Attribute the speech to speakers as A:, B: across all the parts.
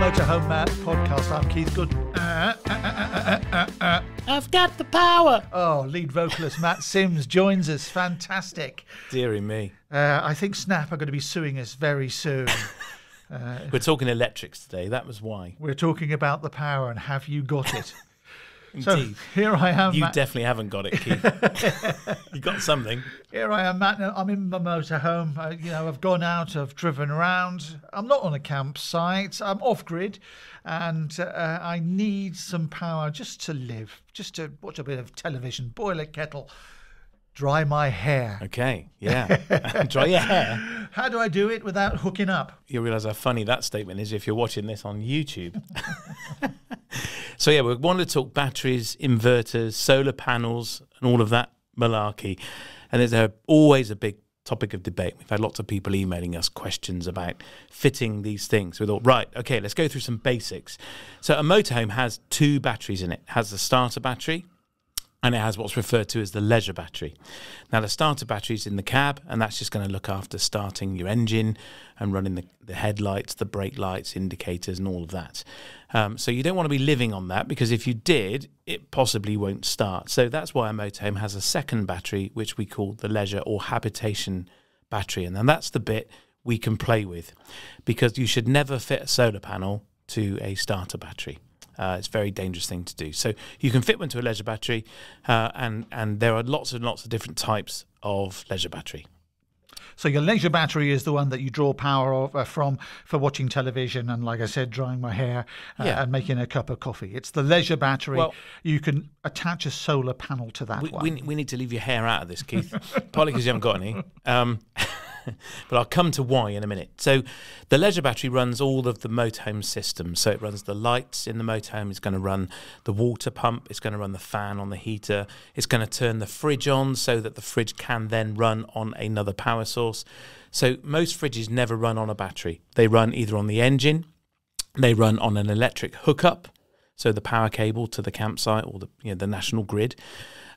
A: Motorhome podcast. I'm Keith Gooden.
B: I've got the power.
A: Oh, lead vocalist Matt Sims joins us. Fantastic.
B: Deary me.
A: I think Snap are going to be suing us very soon.
B: We're talking electrics today. That was why.
A: We're talking about the power and have you got it?
B: Indeed.
A: So here I am.
B: You
A: Matt.
B: definitely haven't got it, Keith. You got something.
A: Here I am, Matt. I'm in my motorhome. I've gone out. I've driven around. I'm not on a campsite. I'm off grid, and I need some power just to live, just to watch a bit of television, boil a kettle, dry my hair.
B: Okay, yeah. Dry your hair.
A: How do I do it without hooking up?
B: You realise how funny that statement is if you're watching this on YouTube. So yeah, we wanted to talk batteries, inverters, solar panels, and all of that malarkey. And there's always a big topic of debate. We've had lots of people emailing us questions about fitting these things. We thought, right, okay, let's go through some basics. So a motorhome has two batteries in it. It has the starter battery, and it has what's referred to as the leisure battery. Now, the starter battery is in the cab, and that's just going to look after starting your engine and running the headlights, the brake lights, indicators, and all of that. So you don't want to be living on that, because if you did, it possibly won't start. So that's why a motorhome has a second battery, which we call the leisure or habitation battery. And then that's the bit we can play with, because you should never fit a solar panel to a starter battery. It's a very dangerous thing to do. So you can fit one to a leisure battery, and there are lots and lots of different types of leisure battery.
A: So your leisure battery is the one that you draw power from for watching television and, like I said, drying my hair and making a cup of coffee. It's the leisure battery. Well, you can attach a solar panel to that one.
B: We need to leave your hair out of this, Keith, partly because you haven't got any. But I'll come to why in a minute. So the leisure battery runs all of the motorhome systems. So it runs the lights in the motorhome. It's going to run the water pump. It's going to run the fan on the heater. It's going to turn the fridge on so that the fridge can then run on another power source. So most fridges never run on a battery. They run either on the engine, they run on an electric hookup, so the power cable to the campsite or the national grid,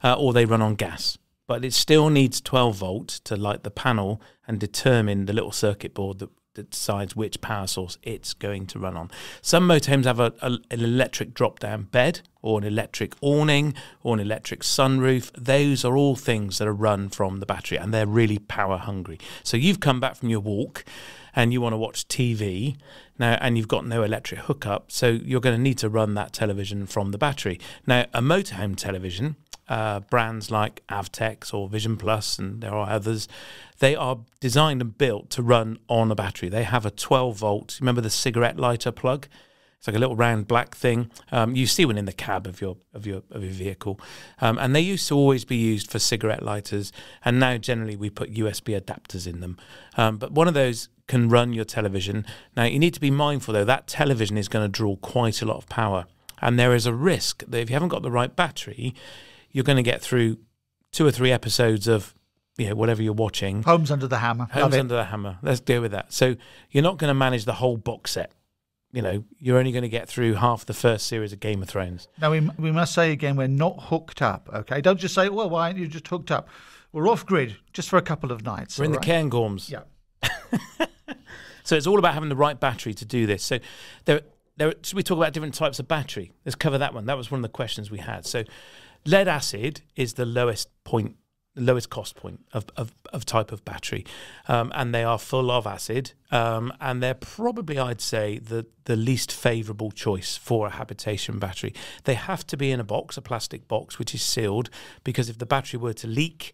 B: or they run on gas. But it still needs 12 volts to light the panel and determine the little circuit board that decides which power source it's going to run on. Some motorhomes have an electric drop-down bed or an electric awning or an electric sunroof. Those are all things that are run from the battery, and they're really power hungry. So you've come back from your walk and you want to watch TV now, and you've got no electric hookup, so you're going to need to run that television from the battery. Now, a motorhome television, brands like Avtex or Vision Plus, and there are others, they are designed and built to run on a battery. They have a 12 volt, remember the cigarette lighter plug? It's like a little round black thing. You see one in the cab of your vehicle, and they used to always be used for cigarette lighters, and now generally we put USB adapters in them. But one of those can run your television. Now you need to be mindful though, that television is going to draw quite a lot of power, and there is a risk that if you haven't got the right battery, you're going to get through 2 or 3 episodes of whatever you're watching.
A: Homes Under the Hammer.
B: Homes Under the Hammer. Let's deal with that. So you're not going to manage the whole box set. You're only going to get through half the first series of Game of Thrones.
A: Now, we must say again, we're not hooked up, okay? Don't just say, well, why aren't you just hooked up? We're off grid just for a couple of nights.
B: We're in the Cairngorms.
A: Yeah.
B: So it's all about having the right battery to do this. So should we talk about different types of battery? Let's cover that one. That was one of the questions we had. So lead acid is the lowest cost point of type of battery, and they are full of acid, and they're probably, I'd say, the least favourable choice for a habitation battery. They have to be in a box, a plastic box, which is sealed, because if the battery were to leak,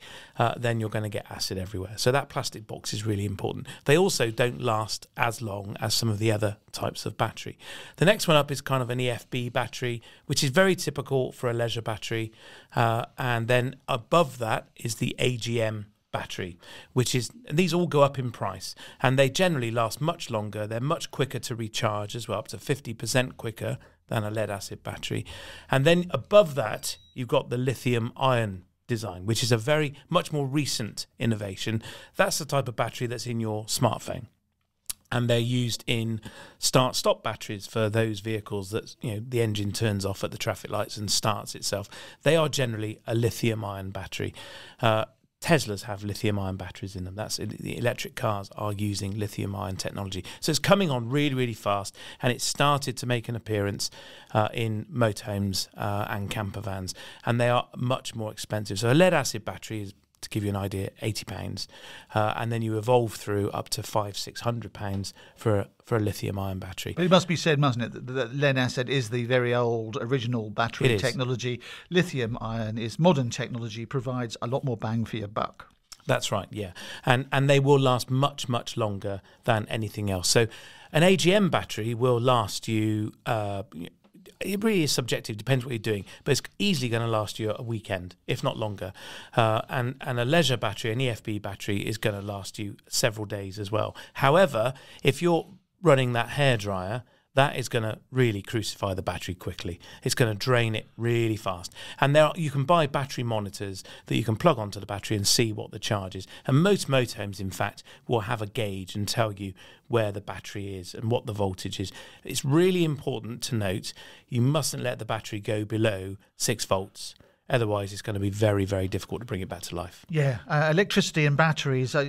B: then you're going to get acid everywhere. So that plastic box is really important. They also don't last as long as some of the other types of battery. The next one up is kind of an EFB battery, which is very typical for a leisure battery, and then above that is the AGM battery, which is, these all go up in price, and they generally last much longer. They're much quicker to recharge as well, up to 50% quicker than a lead acid battery. And then above that, you've got the lithium ion design, which is a much more recent innovation. That's the type of battery that's in your smartphone. And they're used in start-stop batteries for those vehicles that the engine turns off at the traffic lights and starts itself. They are generally a lithium-ion battery. Teslas have lithium-ion batteries in them. The electric cars are using lithium-ion technology. So it's coming on really, really fast, and it's started to make an appearance in motorhomes and camper vans, and they are much more expensive. So a lead-acid battery is, to give you an idea, £80, and then you evolve through up to £500-600 for a lithium-ion battery.
A: But it must be said, mustn't it, that lead acid is the very old original battery technology. Lithium-ion is modern technology, provides a lot more bang for your buck.
B: That's right, yeah, and they will last much, much longer than anything else. So an AGM battery will last you. It really is subjective, depends what you're doing, but it's easily going to last you a weekend, if not longer. And a leisure battery, an EFB battery, is going to last you several days as well. However, if you're running that hairdryer, that is going to really crucify the battery quickly. It's going to drain it really fast. And you can buy battery monitors that you can plug onto the battery and see what the charge is. And most motorhomes, in fact, will have a gauge and tell you where the battery is and what the voltage is. It's really important to note you mustn't let the battery go below 6 volts. Otherwise, it's going to be very, very difficult to bring it back to life.
A: Yeah, electricity and batteries, I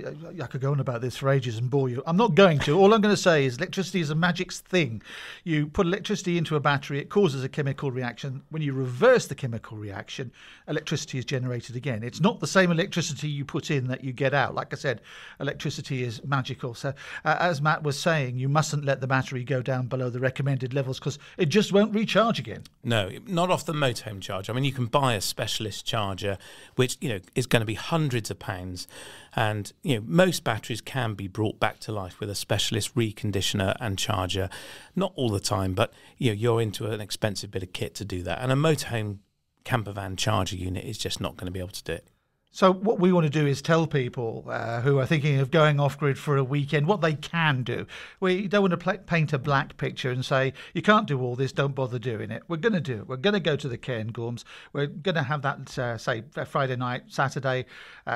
A: could go on about this for ages and bore you. I'm not going to. All I'm going to say is electricity is a magic thing. You put electricity into a battery, it causes a chemical reaction. When you reverse the chemical reaction, electricity is generated again. It's not the same electricity you put in that you get out. Like I said, electricity is magical. So as Matt was saying, you mustn't let the battery go down below the recommended levels because it just won't recharge again.
B: No, not off the motorhome charger. I mean, you can buy a specialist charger, which is going to be hundreds of pounds, and most batteries can be brought back to life with a specialist reconditioner and charger. Not all the time, but you're into an expensive bit of kit to do that, and a motorhome camper van charger unit is just not going to be able to do it.
A: So what we want to do is tell people who are thinking of going off-grid for a weekend what they can do. We don't want to paint a black picture and say, you can't do all this, don't bother doing it. We're going to do it. We're going to go to the Cairngorms. We're going to have that, say, Friday night, Saturday,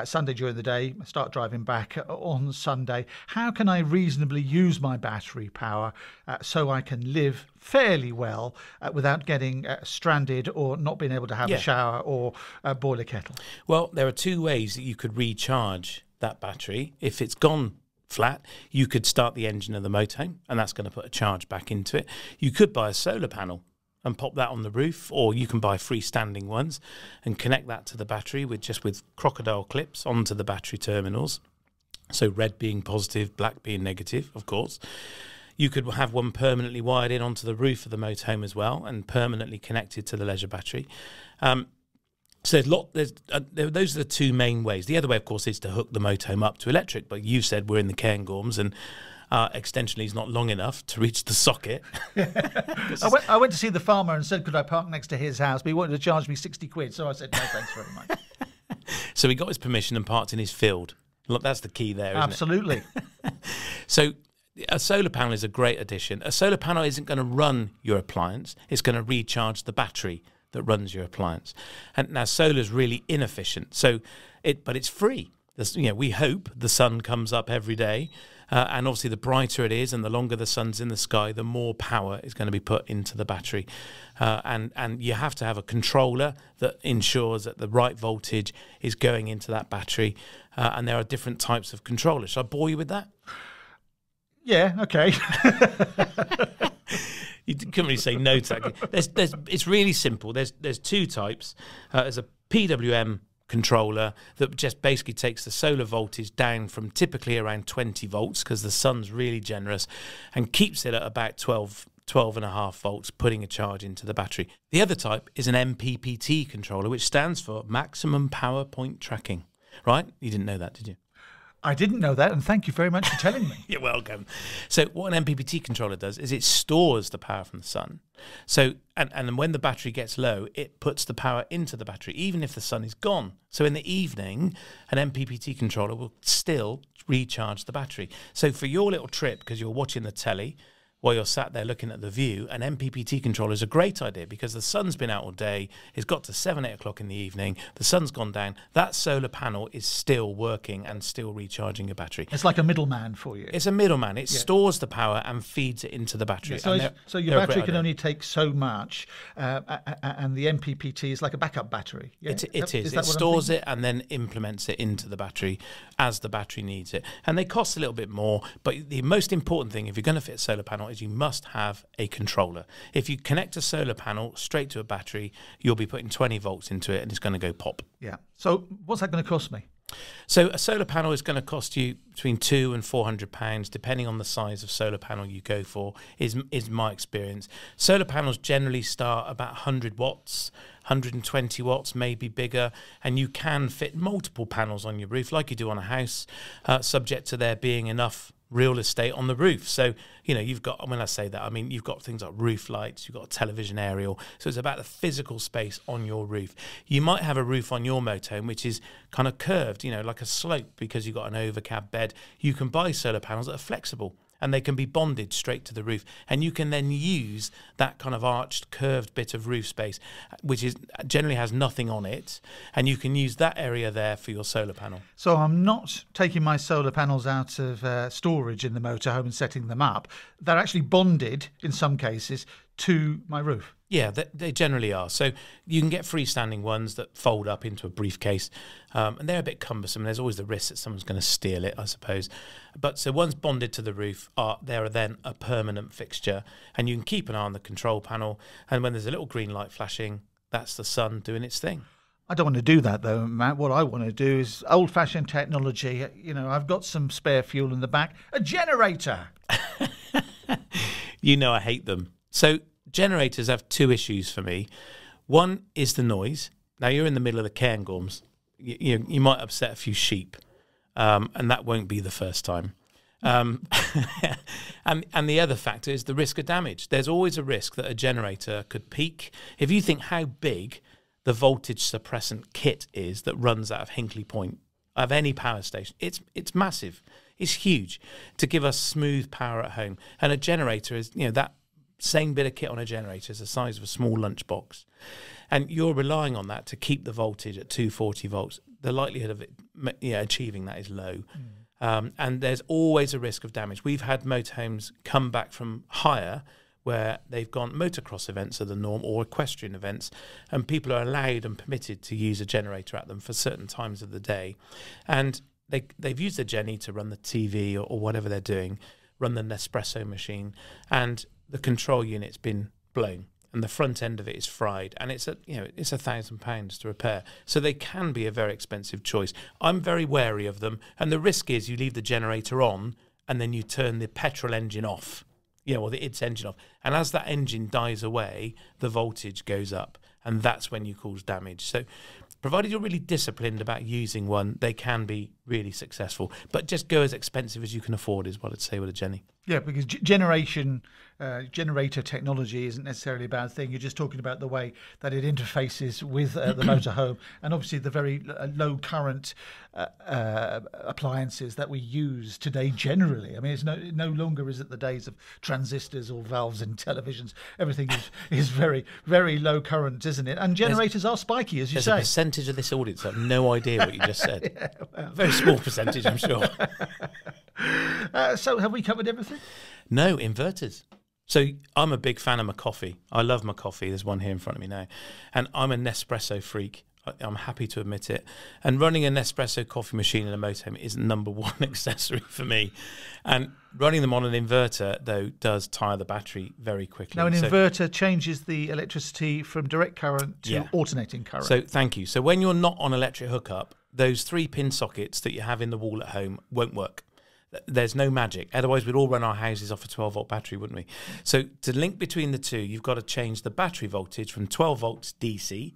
A: Sunday during the day, start driving back on Sunday. How can I reasonably use my battery power so I can live fairly well without getting stranded or not being able to have a shower or boil a kettle?
B: Well, there are two ways that you could recharge that battery. If it's gone flat, you could start the engine of the motorhome, and that's going to put a charge back into it. You could buy a solar panel and pop that on the roof, or you can buy freestanding ones and connect that to the battery with crocodile clips onto the battery terminals. So red being positive, black being negative, of course. You could have one permanently wired in onto the roof of the motorhome as well and permanently connected to the leisure battery. So those are the two main ways. The other way, of course, is to hook the motorhome up to electric. But you said we're in the Cairngorms and extension is not long enough to reach the socket.
A: I went to see the farmer and said, could I park next to his house? But he wanted to charge me 60 quid. So I said, no, thanks very much.
B: So he got his permission and parked in his field. Look, that's the key there, isn't
A: Absolutely.
B: it? So a solar panel is a great addition. A solar panel isn't going to run your appliance. It's going to recharge the battery that runs your appliance. And now solar is really inefficient. But it's free. We hope the sun comes up every day. And obviously the brighter it is and the longer the sun's in the sky, the more power is going to be put into the battery. And you have to have a controller that ensures that the right voltage is going into that battery. And there are different types of controllers. Should I bore you with that?
A: Yeah, okay.
B: You couldn't really say no to that. It's really simple. There's two types. There's a PWM controller that just basically takes the solar voltage down from typically around 20 volts because the sun's really generous and keeps it at about 12.5 volts, putting a charge into the battery. The other type is an MPPT controller, which stands for Maximum Power Point Tracking. Right? You didn't know that, did you?
A: I didn't know that, and thank you very much for telling me.
B: You're welcome. So what an MPPT controller does is it stores the power from the sun. So and when the battery gets low, it puts the power into the battery, even if the sun is gone. So in the evening, an MPPT controller will still recharge the battery. So for your little trip, because you're watching the telly, while you're sat there looking at the view, an MPPT controller is a great idea because the sun's been out all day, it's got to 7, 8 o'clock in the evening, the sun's gone down, that solar panel is still working and still recharging your battery.
A: It's like a middleman for you.
B: It's a middleman. It stores the power and feeds it into the battery.
A: Yeah, so your battery can only take so much, and the MPPT is like a backup battery. Yeah?
B: It is. It stores it and then implements it into the battery as the battery needs it. And they cost a little bit more, but the most important thing if you're going to fit a solar panel is you must have a controller. If you connect a solar panel straight to a battery, you'll be putting 20 volts into it and it's going to go pop.
A: Yeah. So what's that going to cost me?
B: So a solar panel is going to cost you between £200 and £400, depending on the size of solar panel you go for, is my experience. Solar panels generally start about 100 watts, 120 watts, maybe bigger, and you can fit multiple panels on your roof like you do on a house, subject to there being enough real estate on the roof. So, you know, you've got, when I say that, I mean, you've got things like roof lights, you've got a television aerial. So it's about the physical space on your roof. You might have a roof on your motorhome, which is kind of curved, you know, like a slope because you've got an overcab bed. You can buy solar panels that are flexible and they can be bonded straight to the roof. And you can then use that kind of arched, curved bit of roof space, which is generally has nothing on it. And you can use that area there for your solar panel.
A: So I'm not taking my solar panels out of storage in the motorhome and setting them up. They're actually bonded, in some cases, to my roof.
B: Yeah, they generally are. So you can get freestanding ones that fold up into a briefcase, and they're a bit cumbersome. There's always the risk that someone's going to steal it, I suppose. But so ones bonded to the roof they're then a permanent fixture, and you can keep an eye on the control panel. And when there's a little green light flashing, that's the sun doing its thing.
A: I don't want to do that, though, Matt. What I want to do is old-fashioned technology. You know, I've got some spare fuel in the back. A generator!
B: You know I hate them. So generators have two issues for me. One is the noise. Now, you're in the middle of the Cairngorms. You might upset a few sheep, and that won't be the first time. And the other factor is the risk of damage. There's always a risk that a generator could peak. If you think how big the voltage suppressant kit is that runs out of Hinkley Point, of any power station, it's massive. It's huge to give us smooth power at home. And a generator is, you know, that same bit of kit on a generator is the size of a small lunchbox. And you're relying on that to keep the voltage at 240 volts. The likelihood of it achieving that is low. And there's always a risk of damage. We've had motorhomes come back from hire where they've gone, motocross events are the norm, or equestrian events, and people are allowed and permitted to use a generator at them for certain times of the day. And they've used the Jenny to run the TV or whatever they're doing, run the Nespresso machine, and the control unit's been blown and the front end of it is fried, and it's £1,000 to repair. So they can be a very expensive choice. I'm very wary of them, and the risk is you leave the generator on and then you turn the petrol engine off, or its engine off, and as that engine dies away, the voltage goes up, and that's when you cause damage. So provided you're really disciplined about using one, they can be really successful. But just go as expensive as you can afford is what I'd say with a Jenny. Yeah, because generator technology isn't necessarily a bad thing. You're just talking about the way that it interfaces with the motorhome, and obviously the very low current appliances that we use today generally. I mean, it's no longer is it the days of transistors or valves in televisions. Everything is very, very low current, isn't it? And generators are spiky, as you say. There's a percentage of this audience that have no idea what you just said. Yeah, well. Very small percentage, I'm sure.
A: So have we covered everything?
B: No, inverters. So I'm a big fan of my coffee. I love my coffee. There's one here in front of me now. And I'm a Nespresso freak. I'm happy to admit it. And running a Nespresso coffee machine in a motorhome is number one accessory for me. And running them on an inverter, though, does tire the battery very quickly.
A: Now, an inverter changes the electricity from direct current to alternating current.
B: So thank you. So when you're not on electric hookup, those 3-pin sockets that you have in the wall at home won't work. There's no magic. Otherwise, we'd all run our houses off a 12-volt battery, wouldn't we? So to link between the two, you've got to change the battery voltage from 12 volts DC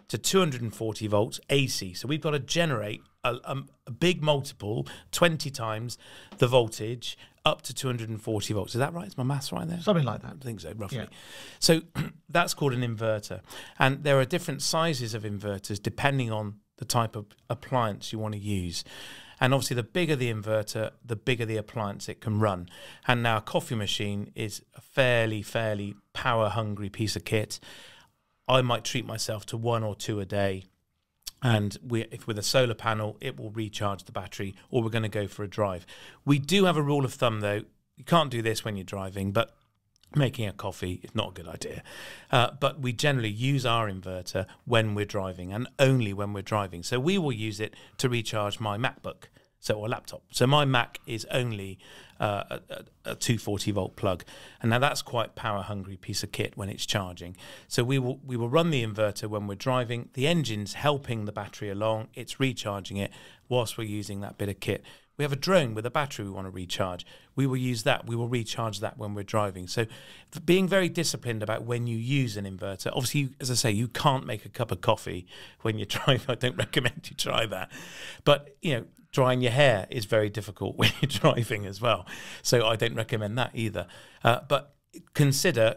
B: to 240 volts AC. So we've got to generate a big multiple, 20 times the voltage, up to 240 volts. Is that right? Is my maths right there?
A: Something like that.
B: I think so, roughly.
A: Yeah.
B: So that's called an inverter. And there are different sizes of inverters depending on the type of appliance you want to use. And obviously, the bigger the inverter, the bigger the appliance it can run. And now a coffee machine is a fairly power-hungry piece of kit. I might treat myself to 1 or 2 a day. And if with a solar panel, it will recharge the battery, or we're going to go for a drive. We do have a rule of thumb, though. You can't do this when you're driving, but making a coffee is not a good idea. But we generally use our inverter when we're driving, and only when we're driving. So we will use it to recharge my MacBook, or laptop. So my Mac is only a 240-volt plug. And now that's quite power-hungry piece of kit when it's charging. So we will run the inverter when we're driving. The engine's helping the battery along. It's recharging it whilst we're using that bit of kit. We have a drone with a battery we want to recharge. We will use that. We will recharge that when we're driving. So being very disciplined about when you use an inverter. Obviously, as I say, you can't make a cup of coffee when you drive. I don't recommend you try that. But, drying your hair is very difficult when you're driving as well. So I don't recommend that either. But consider,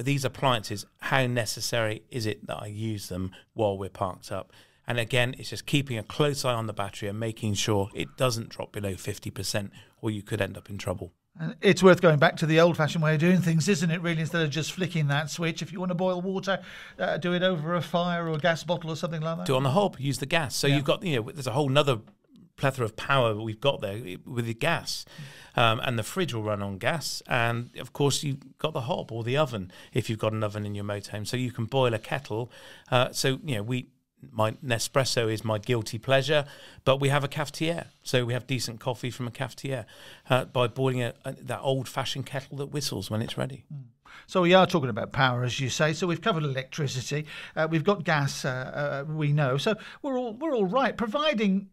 B: these appliances, how necessary is it that I use them while we're parked up? And again, it's just keeping a close eye on the battery and making sure it doesn't drop below 50%, or you could end up in trouble.
A: It's worth going back to the old-fashioned way of doing things, isn't it, really, instead of just flicking that switch? If you want to boil water, do it over a fire or a gas bottle or something like that.
B: Do it on the hob, use the gas. So you've got, there's a whole nother plethora of power that we've got there with the gas. And the fridge will run on gas. And, of course, you've got the hob or the oven, if you've got an oven in your motorhome. So you can boil a kettle. My Nespresso is my guilty pleasure, but we have a cafetiere. So we have decent coffee from a cafetiere by boiling that old-fashioned kettle that whistles when it's ready.
A: So we are talking about power, as you say. So we've covered electricity. We've got gas, we know. So we're all right, providing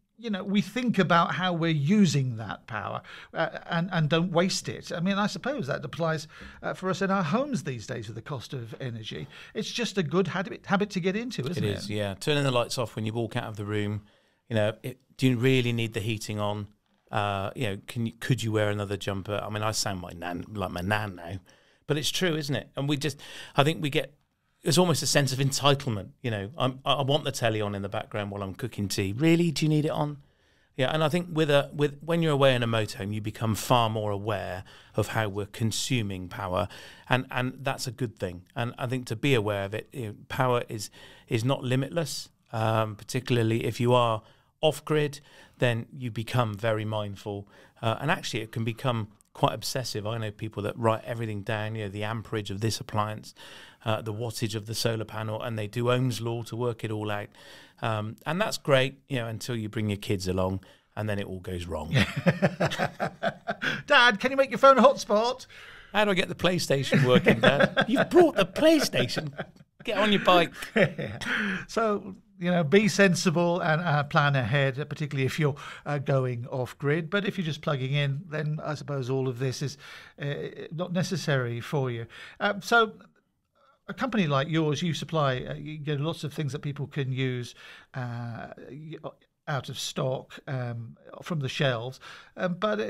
A: we think about how we're using that power and don't waste it. I mean, I suppose that applies for us in our homes these days with the cost of energy. It's just a good habit to get into, isn't it?
B: It is, yeah. Turning the lights off when you walk out of the room. Do you really need the heating on? Could you wear another jumper? I mean, I sound like my nan now, but it's true, isn't it? And I think we get. It's almost a sense of entitlement, I want the telly on in the background while I'm cooking tea. Really, do you need it on? Yeah, and I think when you're away in a motorhome, you become far more aware of how we're consuming power, and that's a good thing. And I think to be aware of it, power is not limitless, particularly if you are off grid. Then you become very mindful, and actually it can become quite obsessive. I know people that write everything down, the amperage of this appliance, the wattage of the solar panel, and they do Ohm's law to work it all out. And that's great, until you bring your kids along, and then it all goes wrong.
A: Dad, can you make your phone a hotspot?
B: How do I get the PlayStation working, Dad? You've brought the PlayStation. Get on your bike.
A: So, be sensible and plan ahead, particularly if you're going off grid. But if you're just plugging in, then I suppose all of this is not necessary for you. So a company like yours, you supply you get lots of things that people can use out of stock from the shelves. But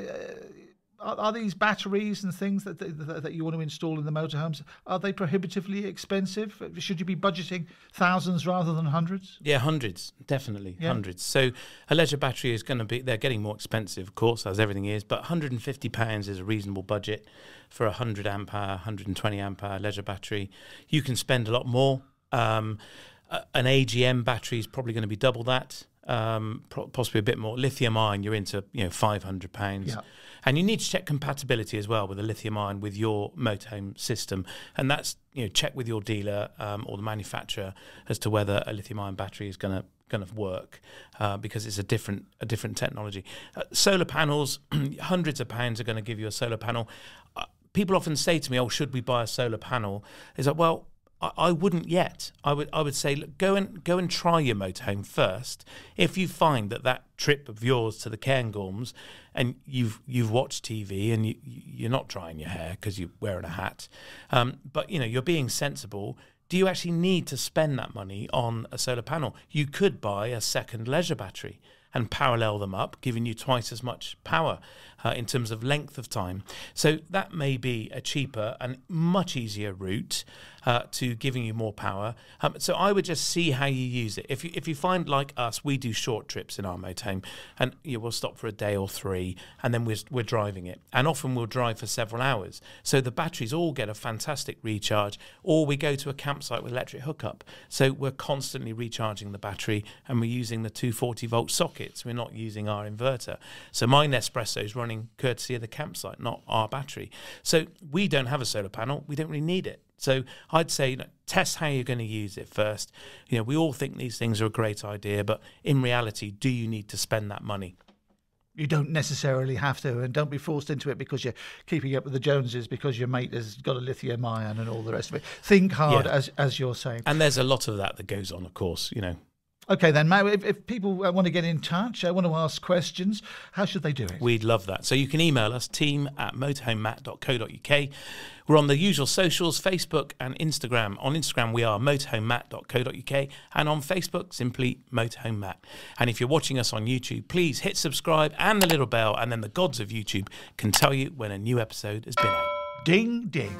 A: are these batteries and things that you want to install in the motorhomes, are they prohibitively expensive? Should you be budgeting thousands rather than hundreds?
B: Yeah, hundreds, definitely, hundreds. So a leisure battery is going to they're getting more expensive, of course, as everything is, but £150 is a reasonable budget for a 100 amp hour, 120 amp hour leisure battery. You can spend a lot more. An AGM battery is probably going to be double that. Possibly a bit more. Lithium ion, you're into £500.
A: Yeah.
B: And you need to check compatibility as well with the lithium ion with your motorhome system, and that's check with your dealer or the manufacturer as to whether a lithium ion battery is going to work, because it's a different technology. Solar panels, hundreds of pounds are going to give you a solar panel. People often say to me, "Oh, should we buy a solar panel?" Is that, well, I wouldn't yet. I would say, look, go and try your motorhome first. If you find that trip of yours to the Cairngorms, and you've watched TV and you're not drying your hair because you're wearing a hat, but you're being sensible. Do you actually need to spend that money on a solar panel? You could buy a second leisure battery and parallel them up, giving you twice as much power in terms of length of time. So that may be a cheaper and much easier route. to giving you more power. So I would just see how you use it. If you find, like us, we do short trips in our motorhome, and we'll stop for a day or 3, and then we're driving it. And often we'll drive for several hours. So the batteries all get a fantastic recharge, or we go to a campsite with electric hookup. So we're constantly recharging the battery, and we're using the 240-volt sockets. We're not using our inverter. So my Nespresso is running courtesy of the campsite, not our battery. So we don't have a solar panel. We don't really need it. So I'd say, test how you're going to use it first. We all think these things are a great idea, but in reality, do you need to spend that money?
A: You don't necessarily have to, and don't be forced into it because you're keeping up with the Joneses because your mate has got a lithium ion and all the rest of it. Think hard, as you're saying.
B: And there's a lot of that goes on, of course,
A: Okay, then, Matt, if people want to get in touch, want to ask questions, how should they do it?
B: We'd love that. So you can email us, team@motorhomematt.co.uk. We're on the usual socials, Facebook and Instagram. On Instagram, we are motorhomematt.co.uk, and on Facebook, simply Motorhome Matt. And if you're watching us on YouTube, please hit subscribe and the little bell, and then the gods of YouTube can tell you when a new episode has been out.
A: Ding, ding.